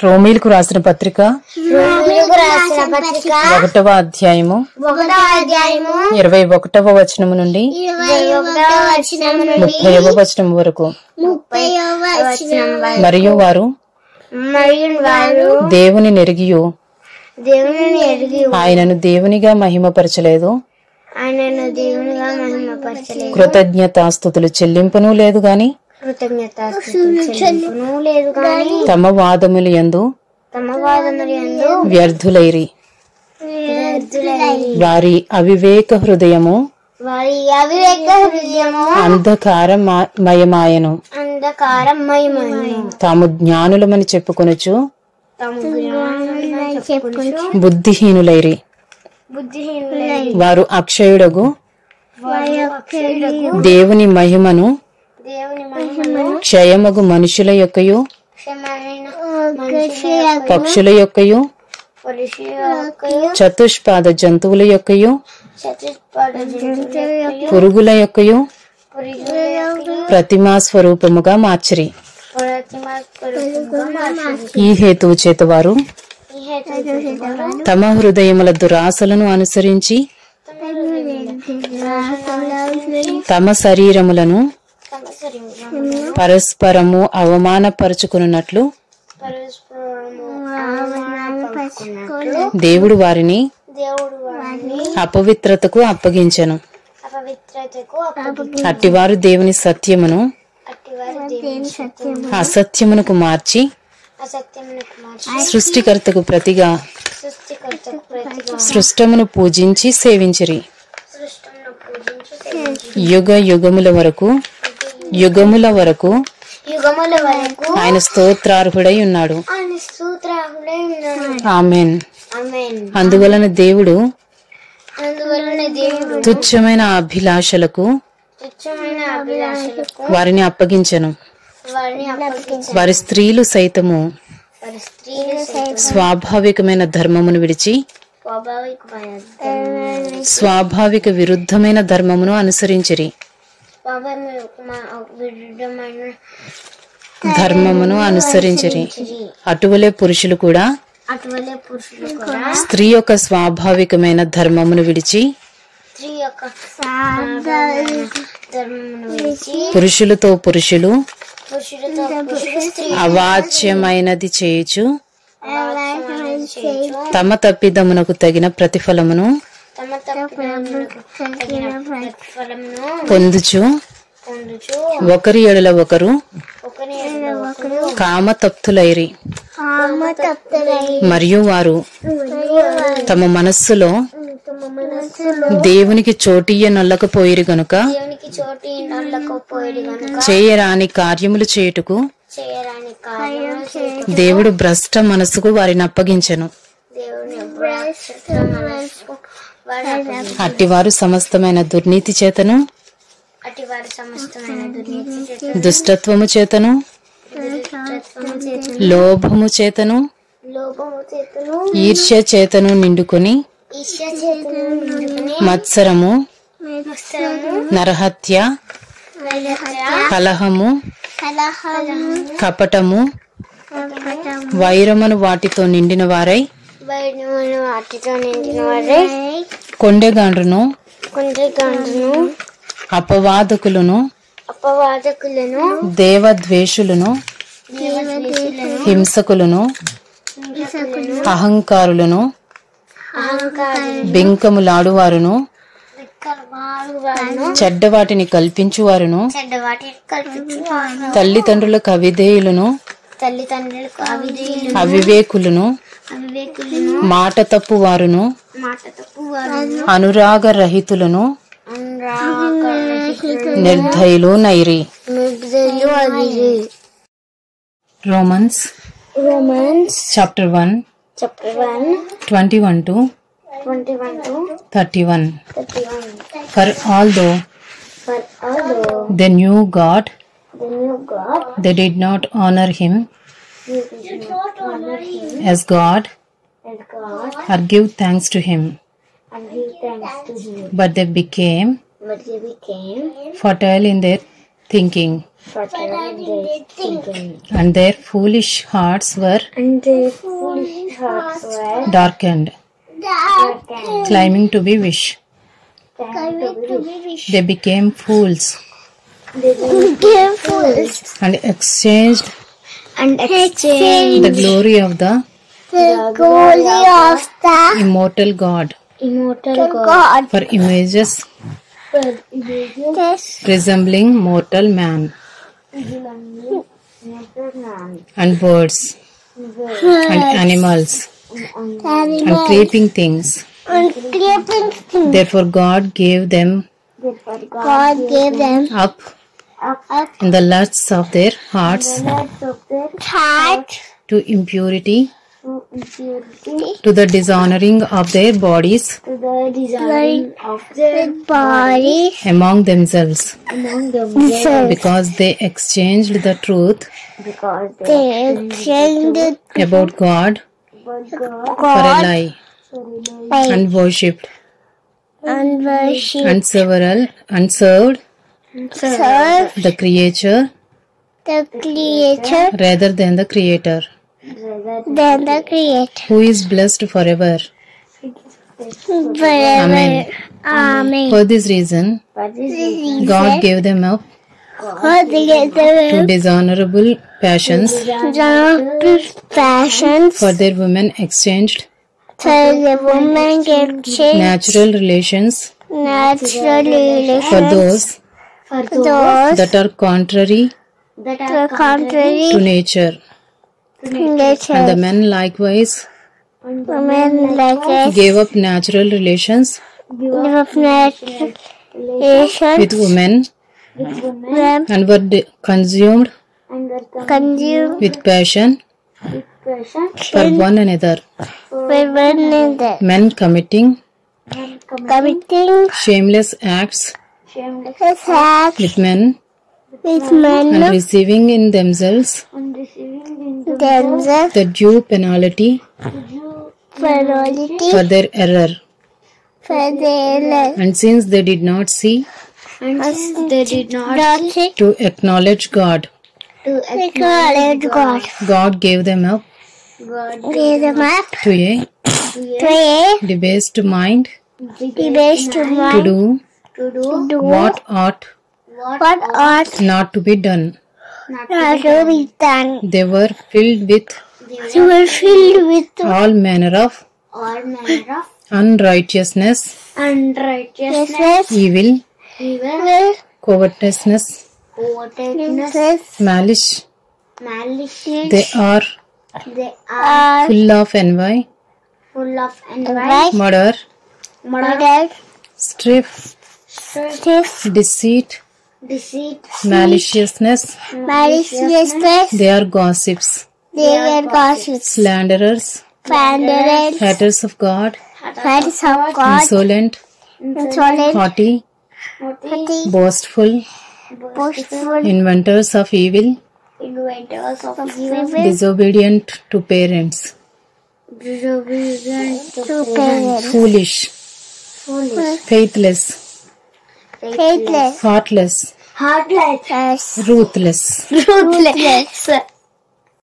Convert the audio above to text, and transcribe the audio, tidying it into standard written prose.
రోమీలకు రాసిన పత్రిక 1వ అధ్యాయము 21వ వచనము నుండి 30వ వచనం వరకు. మరియు వారు దేవుని నెరిగియు ఆయనను దేవునిగా మహిమపరచలేదు, కృతజ్ఞతాస్తుతులు చెల్లింపును లేదు గాని తమ వాదములు యందు వ్యర్థులైరి. వారి అవివేక హృదయము అంధకారమయమాయను. తాము జ్ఞానులమని చెప్పుకొనుచు బుద్ధిహీనులైరి. వారు అక్షయుడగు దేవుని మహిమను క్షయమగు మనుషుల యొక్కయు పక్షుల యొక్కయు చతుష్పాద జంతువుల యొక్కయు పురుగుల యొక్కయు ప్రతిమా స్వరూపముగా మార్చిరి. ఈ హేతువు చేత వారు తమ హృదయముల దురాశలను అనుసరించి తమ శరీరములను పరస్పరము అవమానపరుచుకున్నట్లు దేవుడు వారిని అపవిత్రతకు అప్పగించెను. అట్టివారు దేవుని సత్యమును అసత్యమునకు మార్చి సృష్టికర్తకు ప్రతిగా సృష్టమును పూజించి సేవించిరి. యుగముల వరకు ఆయన స్తోత్రార్హుడై ఉన్నాడు. ఆమేన్. అందువలన దేవుడు తుచ్చమైన అభిలాషలకు వారిని అప్పగించెను. వారి స్త్రీలు సైతము స్వాభావికమైన ధర్మమును విడిచి స్వాభావిక విరుద్ధమైన ధర్మమును అనుసరించిరి. అటువలే పురుషులు కూడా స్త్రీ యొక్క స్వాభావికమైన ధర్మమును విడిచి పురుషులతో పురుషులు అవాచ్యమైనది చేయుచు తమ తప్పిదమునకు తగిన ప్రతిఫలమును పొందుచు ఒకరి ఎడల ఒకరు కామతప్తులైరి. మరియు వారు తమ మనస్సులో దేవునికి చోటియ్య నొల్లకపోయిరు గనుక చేయరాని కార్యములు చేయుటకు దేవుడు భ్రష్ట మనస్సుకు వారిని అప్పగించెను. అట్టివారు సమస్తమైన దుర్నీతి చేతను దుష్టత్వము చేతను లోభము చేతను ఈర్ష్య చేతను నిండుకొని మత్సరము నరహత్య కలహము కపటము వైరమును వాటితో నిండిన వారై కొండెగాండ్రును అపవాదకులను దేవద్వేషులను హింసకులను అహంకారులను బెంకములాడువారును చెడ్డవాటిని కల్పించువారును తల్లిదండ్రులకు అవిధేయులను అవివేకులను మాట తప్పు వారును అనురాగ రహితులను నిర్దయులు నైరి. Romans chapter 1 21 to 31. For although they knew God, they did not honor him as God or give thanks to him, but they became fertile in their thinking, and their foolish hearts were darkened, claiming to be wise. They became fools and exchanged the glory of the immortal God for images resembling mortal man and birds and animals and creeping things. Therefore God gave them up in the lusts of their hearts to impurity, to the dishonoring of their bodies among themselves, because they exchanged the truth about God for a lie, and worshipped and served the creature rather than the Creator, who is blessed forever. Amen. For this reason, God gave them up to dishonorable passions, for their women exchanged natural relations for those that are contrary to nature. And the men likewise gave up natural relations with women and were consumed with passion for one another, men committing shameless acts with men and receiving in themselves the due penalty for their error. And since they did not see to acknowledge God, God gave them up to a debased mind to do what ought not to be done. They were filled with all manner of unrighteousness, evil, covetousness, malice. They are full of envy, murder, strife, deceit, maliciousness. They are gossips, slanderers, haters of God, insolent, haughty, boastful, inventors of evil, disobedient to parents, foolish, faithless, heartless, ruthless.